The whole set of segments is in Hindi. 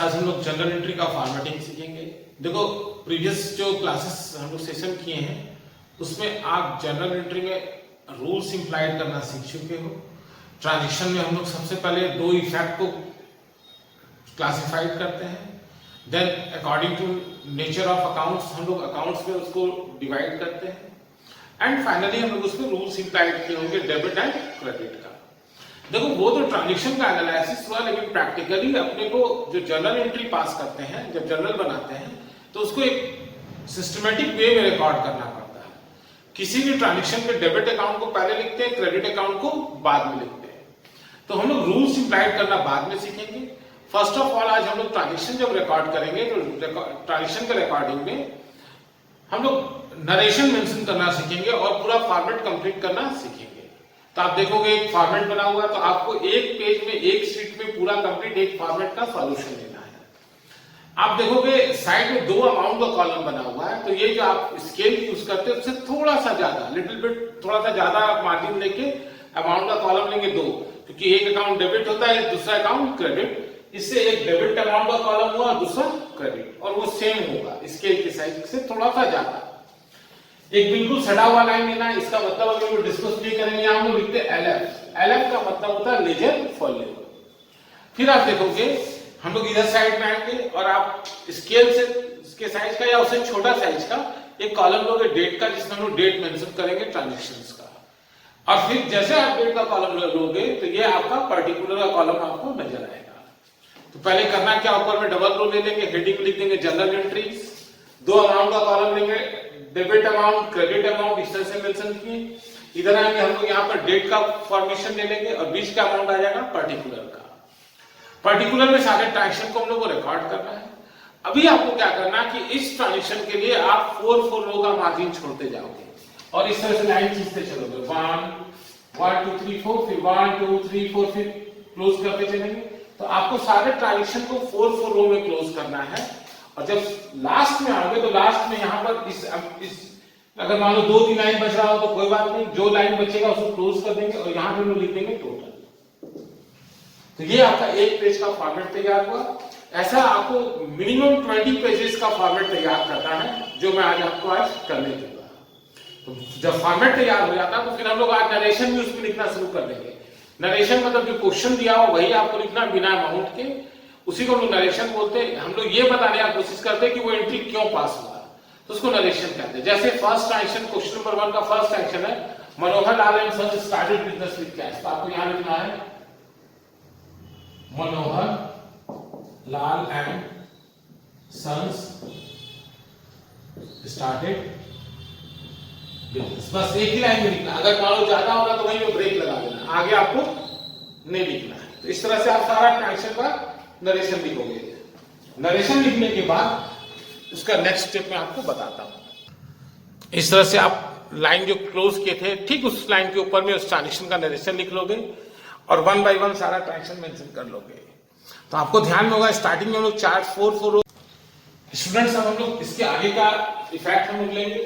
आज हम लोग जनरल एंट्री का फॉर्मेटिंग सीखेंगे। देखो प्रीवियस जो क्लासेस हम लोग सेशन किए हैं उसमें आप जनरल एंट्री में रूल्स इंप्लाइड करना सीख चुके हो। ट्रांजिशन में हम लोग सबसे पहले दो इफेक्ट को क्लासिफाइड करते हैं, then according to nature of accounts हम लोग अकाउंट्स में उसको डिवाइड करते हैं, एंड फाइनली हम लोग उसमें रूल्स इंप्लाइड किए होंगे डेबिट एंड क्रेडिट का। देखो वो तो ट्रांजेक्शन का एनालिसिस हुआ, लेकिन प्रैक्टिकली अपने को जो जर्नल एंट्री पास करते हैं, जब जर्नल बनाते हैं तो उसको एक सिस्टमेटिक वे में रिकॉर्ड करना पड़ता है। किसी भी ट्रांजेक्शन के डेबिट अकाउंट को पहले लिखते हैं, क्रेडिट अकाउंट को बाद में लिखते हैं। तो हम लोग रूल्स इंप्लाइड करना बाद में सीखेंगे। फर्स्ट ऑफ ऑल आज हम लोग ट्रांजेक्शन जब रिकॉर्ड करेंगे तो ट्रांजेक्शन के रिकॉर्डिंग में हम लोग नरेशन मेंशन करना सीखेंगे और पूरा फॉर्मेट कंप्लीट करना सीखेंगे। तो आप देखोगे एक फॉर्मेट बना हुआ है, तो आपको एक पेज में एक शीट में पूरा कंप्लीट एक फॉर्मेट का सॉल्यूशन लेना है। आप देखोगे साइड में दो अमाउंट का कॉलम बना हुआ है, तो ये जो आप स्केल यूज करते हैं उससे थोड़ा सा ज्यादा लिटिल बिट थोड़ा सा ज्यादा मार्जिन लेके अमाउंट का कॉलम लेंगे दो, क्योंकि एक अकाउंट डेबिट होता है, दूसरा अकाउंट क्रेडिट। इससे एक डेबिट अमाउंट का कॉलम हुआ, दूसरा क्रेडिट, और वो सेम होगा स्केल के साइज से थोड़ा सा ज्यादा। एक बिल्कुल सड़ा हुआ लाइन लेना है, इसका मतलब अगर डिस्कस नहीं करेंगे यहां हम लोग लिखते हैं एलएफ। एलएफ का मतलब होता है लेजर फॉलोइंग। फिर आप देखोगे हम लोग इधर साइड में आएंगे और आप स्केल से इसके साइज का या उससे छोटा साइज का एक कॉलम लोगे डेट का, जिसमें हम लोग डेट मेंशन करेंगे ट्रांजैक्शंस का। और फिर जैसे आप डेट का कॉलम लोगे तो ये आपका पर्टिकुलर का कॉलम आपको नजर आएगा। तो पहले करना क्या, ऊपर में डबल रो ले लेंगे, हेडिंग लिख देंगे जनरल एंट्रीज, दो अमाउंट का कॉलम लेंगे, डेबिट अमाउंट क्रेडिट अमाउंट इस तरह से मेंशन किए। इधर आएंगे हम लोग यहाँ पर डेट का फॉर्मेशन ले लेंगे और बीच का अमाउंट आ जाएगा पर्टिकुलर का। पर्टिकुलर में सारे ट्रांजेक्शन को हम लोग को रिकॉर्ड करना है। अभी आपको क्या करना है कि इस ट्रांजेक्शन के लिए आप 4 रो का मार्जिन छोड़ते जाओगे और इस तरह से लाइन खींचते चलोगे, 1 2 3 4, फिर 1 2 3 4, फिर क्लोज करते चलेंगे। तो आपको सारे ट्रांजेक्शन को 4 रो में क्लोज करना है। और जब लास्ट में आओगे तो लास्ट में यहां पर इस अगर मान लो 2-3 लाइन बच रहा हो तो कोई बात नहीं, जो लाइन बचेगा उसको क्लोज कर देंगे और यहां पे हम लिख देंगे टोटल। तो ये आपका एक पेज का फॉर्मेट तैयार हुआ। ऐसा आपको मिनिमम 20 पेजेस का फॉर्मेट तैयार करना है, जो मैं आज आपको आज करने दूंगा। तो जब फॉर्मेट तैयार हो जाता है तो फिर हम लोग आज नरेशन भी उसमें लिखना शुरू कर देंगे। नरेशन मतलब जो क्वेश्चन दिया हो वही आपको लिखना बिना अमाउंट के, उसी को हम लोग नरेशन बोलते हैं। हम लोग ये बताने की कोशिश करते हैं कि वो एंट्री क्यों पास हुआ, तो उसको नरेशन कहते हैं। जैसे फर्स्ट ट्रांजेक्शन क्वेश्चन नंबर 1 का फर्स्ट ट्रांजेक्शन है, Manohar Lal and sons started business with cash. तो आपको यहां लिखना है Manohar Lal and sons started business. बस एक ही लाइन में लिखना, अगर मान लो ज्यादा होगा तो वहीं पे ब्रेक लगा देना, आगे आपको नहीं लिखना है। तो इस तरह से आप सारा ट्रांजेक्शन का नरेशन लिखोगे। नरेशन लिखने के बाद उसका नेक्स्ट स्टेप मैं आपको बताता हूं। इस तरह से आप लाइन जो क्लोज किए थे ठीक उस लाइन के ऊपर में उस ट्रांजेक्शन का नरेशन लिख लोगे और 1 बाय 1 सारा ट्रांजेक्शन मेंशन कर लोगे। तो आपको ध्यान में होगा स्टार्टिंग में हम लोग 4 रो। स्टूडेंट्स अब हम लोग इसके आगे का इफेक्ट हम लोग लेंगे।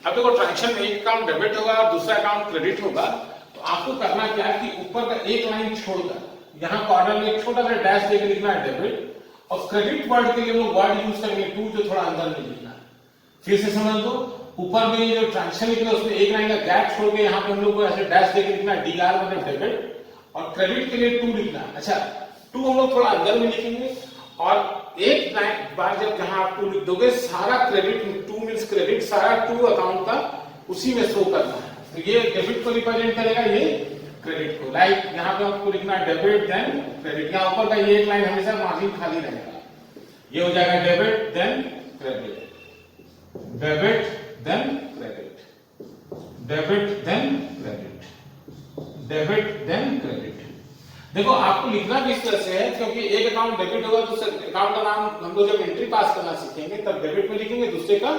अब देखो ट्रांजेक्शन में एक अकाउंट डेबिट होगा और दूसरा अकाउंट क्रेडिट होगा, तो आपको करना क्या है कि ऊपर का एक लाइन छोड़कर यहां कॉर्नर में एक छोटा सा डैश देकर लिखना है डेबिट, और क्रेडिट वर्ड के लिए हम लोग वर्ड यूज करेंगे टू, जो थोड़ा अंदर में लिखना है। फिर से समझ लो, ऊपर में जो ट्रांजेक्शन लिखना है उसमें एक लाइन का गैप छोड़ के यहां पे हम लोग को ऐसे डैश देकर लिखना है डीआर मतलब डेबिट, और क्रेडिट के लिए 2 लिखना है। अच्छा 2 हम लोग थोड़ा अंदर में लिखेंगे और एक लाइन बार जब जहां आप 2 लिख दोगे सारा क्रेडिट, 2 मींस क्रेडिट, सारा 2 अकाउंट का उसी में शो करना है। तो ये डेबिट को रिप्रेजेंट करेगा, ये क्रेडिट को। लाइक यहां पे आपको लिखना है डेबिट देन क्रेडिट। यहां ऊपर का ये एक लाइन हमेशा मार्जिन खाली रहेगा, ये हो जाएगा debit then credit, debit then credit, debit then credit, debit then credit. देखो आपको लिखना भी इस तरह से है क्योंकि एक अकाउंट डेबिट होगा तो अकाउंट का नाम हम लोग जब एंट्री पास करना सीखेंगे तब डेबिट में लिखेंगे, दूसरे का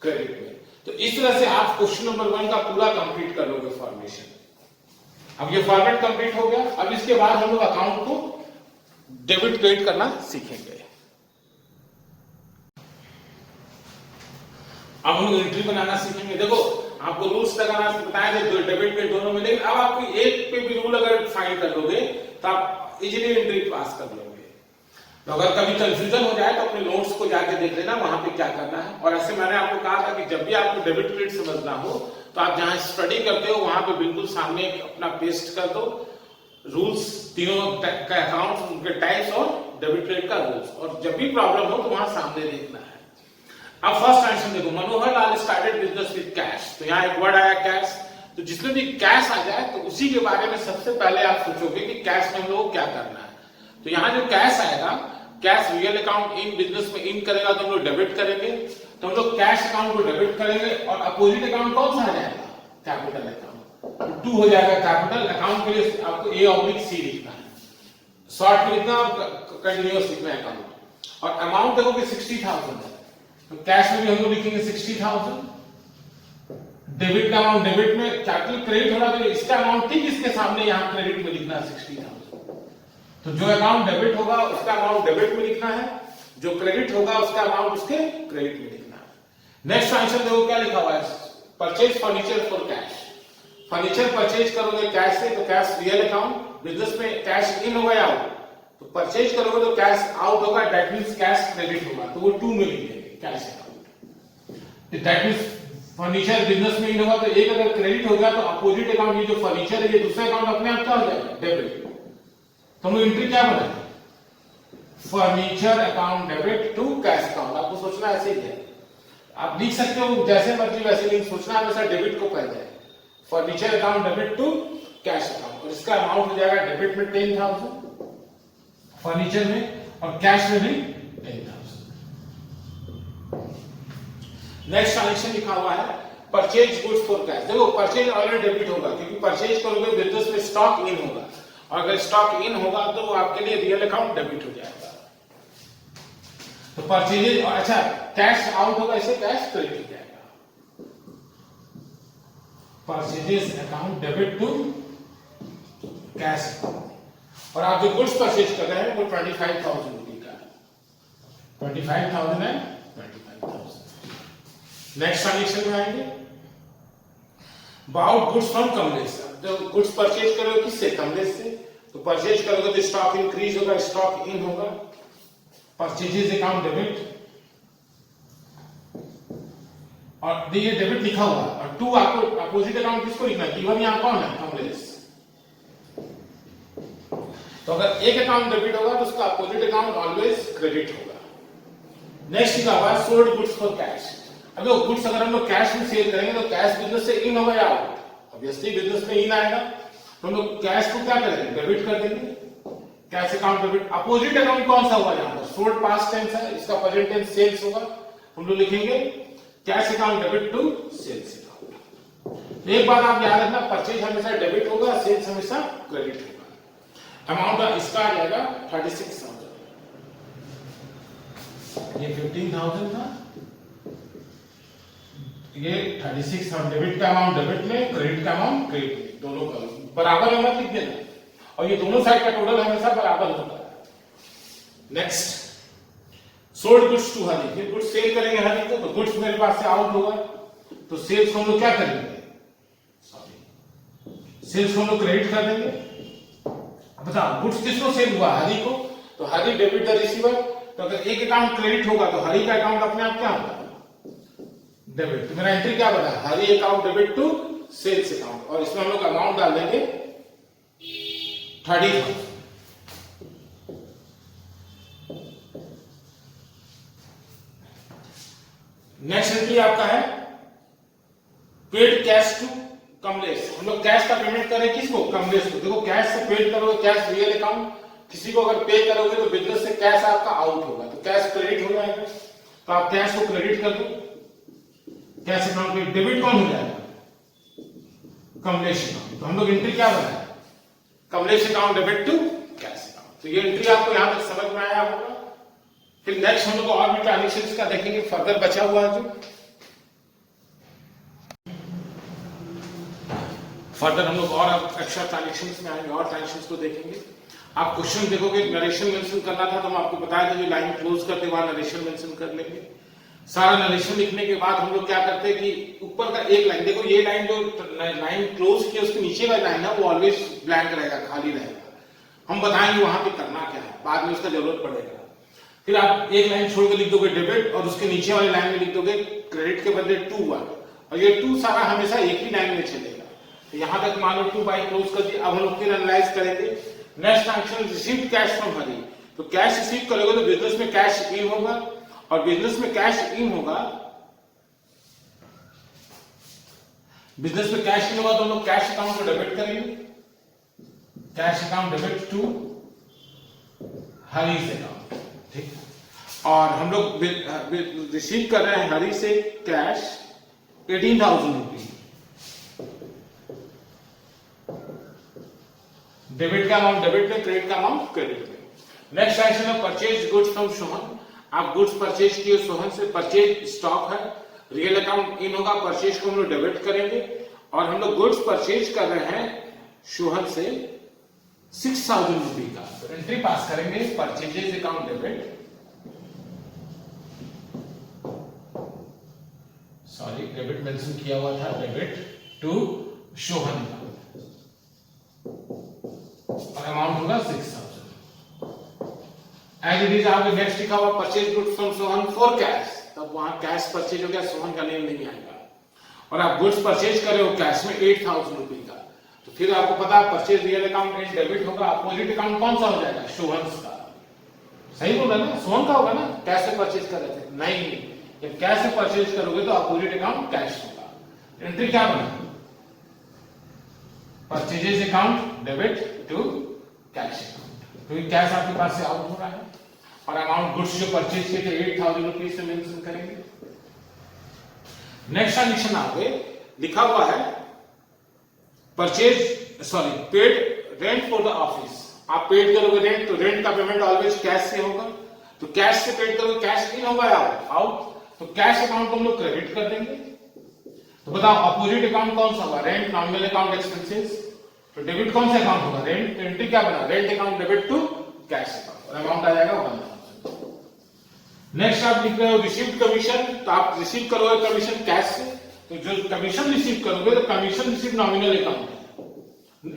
क्रेडिट में। तो इस तरह से आप क्वेश्चन नंबर 1 का पूरा कंप्लीट कर लोगे फॉर्मेशन। अब ये फॉर्मेट कंप्लीट हो गया। अब इसके बाद हम लोग अकाउंट को डेबिट क्रेडिट करना सीखेंगे। अब हम लोग एंट्री बनाना सीखेंगे। देखो आपको रूल्स लगाना बताया थे डेबिट क्रेडिट दोनों में, लेकिन अब आपको एक पे भी रूल अगर फाइंड कर लोगे तो आप इजीली एंट्री पास कर लोगे। तो अगर कभी कंफ्यूजन हो जाए तो अपने नोट्स को जाके देख लेना वहां पे क्या करना है। और ऐसे मैंने आपको कहा था कि जब भी आपको डेबिट क्रेडिट समझना हो तो आप जहां स्टडी करते हो वहां पे बिल्कुल सामने अपना पेस्ट कर दो रूल्स, तीनों का अकाउंट, उनके टाइप्स और डेबिट क्रेडिट का रूल्स, और जब भी प्रॉब्लम हो तो वहां सामने देखना है। अब फर्स्ट आंसर देखो, Manohar Lal started business with cash. तो यहाँ एक वर्ड आया कैश, तो जिसमें भी कैश आ जाए तो उसी के बारे में सबसे पहले आप सोचोगे कि कैश में हम लोग क्या करना है। तो यहाँ जो कैश आएगा, cash real account in business में इन करेगा तो हम लोग डेबिट करेंगे, तो हम लोग कैश अकाउंट को डेबिट करेंगे। और अपोजिट अकाउंट कौन सा आ जाएगा? Capital account. 2 हो जाएगा कैपिटल अकाउंट के लिए आपको A/C लिखना है, शॉर्ट में लिखना और कंटिन्यूअस लिखना है अकाउंट। और अमाउंट देखोगे 60,000 है, तो कैश में भी हम लोग लिखेंगे 60,000। डेबिट का अमाउंट डेबिट में कैपिटल क्रेडिट हो रहा है तो इसका अमाउंट ठीक इसके सामने यहाँ क्रेडिट में लिखना है 60,000। तो जो अकाउंट डेबिट होगा उसका अमाउंट डेबिट में लिखना है, जो क्रेडिट होगा उसका अमाउंट उसके क्रेडिट में लिखना है। नेक्स्ट आंसर देखो क्या लिखा हुआ है, purchase furniture for cash. Furniture purchase करोगे कैश से तो कैश रियल अकाउंट, बिजनेस में कैश इन होगा या आउट, तो परचेज करोगे तो कैश आउट होगा, दैट मींस कैश क्रेडिट होगा, तो वो 2 में लिखेंगे cash account. That means furniture business में इन होगा तो एक अगर क्रेडिट हो गया तो अपोजिट अकाउंट ये जो फर्नीचर है ये दूसरा अकाउंट अपने आप क्या हो जाएगा? डेबिट। तो हम एंट्री क्या बनाएंगे? Furniture account debit to cash account. आपको सोचना ऐसे ही है, आप लिख सकते हो जैसे मर्जी वैसे नहीं सोचना, हमेशा डेबिट को पहले है। Furniture account debit to cash account, और इसका अमाउंट हो जाएगा डेबिट में 10,000 फर्नीचर में और कैश में भी 10,000। नेक्स्ट ट्रांजेक्शन लिखा हुआ है परचेज गुड्स फॉर कैश। देखो परचेज ऑलरेडी डेबिट होगा क्योंकि परचेज करोगे बिजनेस में स्टॉक इन होगा, और अगर स्टॉक इन होगा तो वो आपके लिए रियल अकाउंट डेबिट हो जाएगा। तो परचेजेज, अच्छा कैश आउट होगा इसे कैश क्रेडिट हो जाएगा। Purchases account debit to cash account. और आप जो गुड्स परचेज कर रहे हैं वो 25,000 रुपए का है, 25,000 है 25,000। नेक्स्ट ट्रांजेक्शन में आएंगे बाउट गुड्स फ्रॉम कमलेश। तो गुड्स परचेज करोगे किससे? कमलेश से। तो परचेज करोगे तो स्टॉक इंक्रीज होगा, स्टॉक इन होगा, परचेजेज अकाउंट डेबिट, और ये डेबिट लिखा हुआ है। और 2 आपको अपोजिट अकाउंट किसको लिखना है? गिवन यहाँ कौन है? कमलेश। तो अगर एक अकाउंट डेबिट होगा तो उसका अपोजिट अकाउंट ऑलवेज क्रेडिट होगा। नेक्स्ट लिखा हुआ है सोल्ड गुड्स फॉर कैश। अब वो गुड्स अगर हम लोग कैश में सेल करेंगे तो कैश बिजनेस से इन होगा या आउट? ऑब्वियसली बिजनेस में इन आएगा, तो हम लोग कैश को क्या करेंगे? डेबिट कर देंगे, cash account debit. Opposite account कौन सा हुआ यहाँ पर? सोल्ड पास्ट टेंस है, इसका प्रेजेंट टेंस सेल्स होगा, हम लोग लिखेंगे cash account debit to sales account. एक बात आप याद रखना, परचेज हमेशा डेबिट होगा, सेल्स हमेशा क्रेडिट होगा। अमाउंट इसका आ जाएगा 36,000, ये 15,000 था, ये 36,000। डेबिट का अमाउंट डेबिट में, क्रेडिट का अमाउंट क्रेडिट में, दोनों का बराबर में मत लिख देना, और ये दोनों साइड का टोटल हमेशा बराबर होता है। Next sold goods to honey. फिर गुड्स सेल करेंगे हनी को, तो गुड्स मेरे पास से आउट होगा, तो सेल्स को हम लोग क्या करेंगे? सेल्स को हम लोग क्रेडिट कर देंगे। बताओ गुड्स किसको सेल हुआ? हरी को, तो हरी डेबिट द रिसीवर। तो अगर एक अकाउंट क्रेडिट होगा तो हरी का अकाउंट अपने आप क्या होगा? डेबिट। तो मेरा एंट्री क्या बना? Hari account debit to sales account, और इसमें हम लोग अमाउंट डाल देंगे 30,000। नेक्स्ट एंट्री आपका है पेड कैश टू कमलेश। हम लोग कैश का पेमेंट करें किसको? कमलेश को। देखो कैश से पेड करोगे, कैश रियल अकाउंट, किसी को अगर पे करोगे तो बिजनेस से कैश आपका आउट होगा, तो कैश क्रेडिट हो जाएगा, तो आप कैश को क्रेडिट कर दो, कैश अकाउंट में डेबिट कौन हो जाएगा? कमलेश अकाउंट। तो हम लोग एंट्री क्या बनाए? Kamlesh account debit to cash account. तो ये एंट्री आपको यहां तक समझ में आया होगा। फिर नेक्स्ट हम लोग और भी ट्रांजेक्शंस का देखेंगे, फर्दर बचा हुआ है जो फर्दर हम लोग और एक्स्ट्रा ट्रांजेक्शंस में आएंगे और ट्रांजेक्शंस को देखेंगे। आप क्वेश्चन देखोगे, नरेशन मेंशन करना था तो हम आपको बताया था कि लाइन क्लोज करते हुए नरेशन मेंशन कर लेंगे। सारा नरेशन लिखने के बाद हम लोग क्या करते हैं कि ऊपर का एक लाइन, देखो ये लाइन जो लाइन क्लोज की उसके नीचे का लाइन है वो ऑलवेज ब्लैंक रहेगा, खाली रहेगा। हम बताएंगे वहां पे करना क्या है, बाद में उसका जरूरत पड़ेगा। फिर आप एक लाइन छोड़ के लिख दोगे डेबिट और उसके नीचे वाले लाइन में लिख दोगे क्रेडिट के बदले 2 और ये 2 सारा हमेशा एक ही लाइन में चलेगा। तो यहां तक मान लो 2 बाई क्लोज कर दिया। अब हम लोग फिर एनालाइज करेंगे। Next transaction received cash from Hari. तो कैश रिसीव करोगे तो बिजनेस में कैश इन होगा और बिजनेस में कैश इन होगा, बिजनेस में कैश इन होगा तो हम लोग कैश अकाउंट को डेबिट करेंगे। Cash account debit to Hari's account, ठीक। और हम लोग रिसीव कर रहे हैं हरी से कैश 18,000 रुपीज। डेबिट का अमाउंट डेबिट में, क्रेडिट का अमाउंट क्रेडिट में। नेक्स्ट ट्रांजैक्शन है परचेज गुड्स फ्रॉम सोहन। आप गुड्स परचेज किए सोहन से, परचेज स्टॉक है, रियल अकाउंट इन होगा, परचेज को हम लोग डेबिट करेंगे और हम लोग गुड्स परचेज कर रहे हैं सोहन से 6,000 रुपीज का। तो एंट्री पास करेंगे purchases account debit, sorry debit mention किया हुआ था, डेबिट टू सोहन और अमाउंट होगा 6,000। एज इट इज आपके नेक्स्ट लिखा हुआ purchase goods from Sohan for cash, तब वहां कैश परचेज हो गया, सोहन का नेम नहीं आएगा। और आप गुड्स परचेज कर रहे हो कैश में 8,000 रुपीज का, तो फिर आपको पता है purchase real account and debit होगा। अपोजिट अकाउंट कौन सा हो जाएगा? सोहन का। सही बोला ना, सोहन का होगा ना, कैश से परचेज कर रहे थे। नहीं, जब कैश से परचेज करोगे तो अपोजिट अकाउंट कैश होगा। एंट्री क्या बना? Purchases account debit to cash account, क्योंकि कैश आपके पास से आउट हो रहा है और अमाउंट गुड्स जो परचेज किए थे 8,000 रुपीज से मेंशन करेंगे। नेक्स्ट ट्रांजैक्शन आगे लिखा हुआ है purchase sorry paid rent for the office. आप पेड करोगे रेंट, तो रेंट का पेमेंट ऑलवेज कैश से होगा, तो कैश से पेड करोगे, कैश इन होगा आउट, तो कैश अकाउंट को हम लोग क्रेडिट कर देंगे। तो बताओ अपोजिट अकाउंट कौन सा होगा? Rent, nominal account, expenses. तो डेबिट कौन सा अकाउंट होगा? रेंट। तो एंट्री क्या बना? Rent account debit to cash account और अमाउंट आ जाएगा 1,000। नेक्स्ट आप लिख रहे हो रिसीव्ड कमीशन, तो आप रिसीव करोगे कमीशन कैश से, तो जो कमीशन रिसीव करोगे तो कमीशन रिसीव नॉमिनल अकाउंट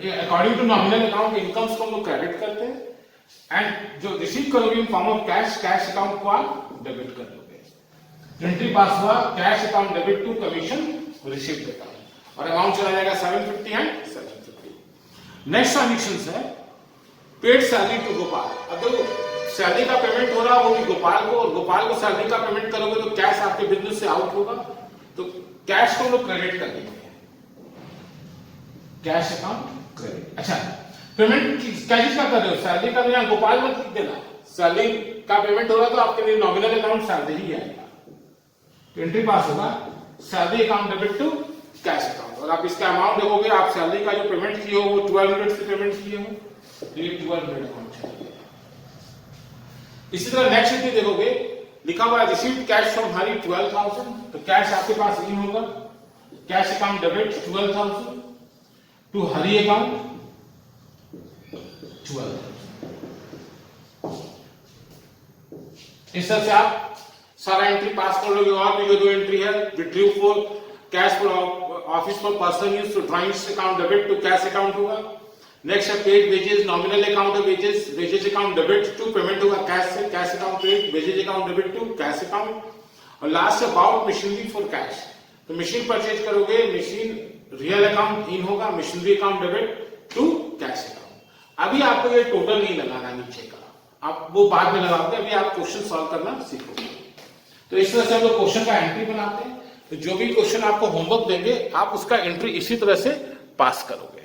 है, according to nominal account incomes को हम लोग क्रेडिट करते हैं एंड जो रिसीव करोगे in form of cash, cash account को आप डेबिट कर दोगे। एंट्री पास हुआ cash account debit to commission received account और अमाउंट चला जाएगा 750 एंड 750। नेक्स्ट ट्रांजैक्शन है पेड सैलरी टू गोपाल। अब देखो सैलरी का पेमेंट हो रहा है वो भी गोपाल को, और गोपाल को सैलरी का पेमेंट करोगे तो कैश आपके बिजनेस से आउट होगा, तो कैश को लोग क्रेडिट कर देंगे, कैश अकाउंट क्रेडिट। अच्छा पेमेंट कैश का कर रहे हो? सैलरी का देना, गोपाल मत लिख देना। सैलरी का पेमेंट हो रहा तो आपके लिए नॉमिनल अकाउंट सैलरी ही आएगा। तो एंट्री पास होगा salary account debit to cash account और आप इसका अमाउंट देखोगे, आप सैलरी का जो पेमेंट किए हो वो 1200 से पेमेंट किए हो, तो ये 1200 अकाउंट चाहिए। इसी तरह नेक्स्ट एंट्री देखोगे लिखा हुआ है रिसीव्ड कैश फ्रॉम हरी 12,000, तो कैश आपके पास इन होगा, cash account debit 12,000 to Hari account 12,000। इस तरह से आप सारा एंट्री पास कर लोगे। और भी जो दो एंट्री है withdrew for cash for office for person use, तो drawings account debit to cash account होगा। नेक्स्ट है पेड वेजेस, नॉमिनल अकाउंट है wages, wages account debit to payment होगा कैश से, cash account credit, wages account debit to cash account. और लास्ट है अबाउट मशीनरी फॉर कैश, तो मशीन परचेज करोगे, मशीन रियल अकाउंट इन होगा, machinery account debit to cash account. अभी आपको ये टोटल नहीं लगाना नीचे का, आप वो बाद में लगाओगे, अभी आप क्वेश्चन सॉल्व करना सीखोगे। तो इस तरह से हम लोग क्वेश्चन का एंट्री बनाते हैं, तो जो भी क्वेश्चन आपको होमवर्क देंगे आप उसका एंट्री इसी तरह से पास करोगे।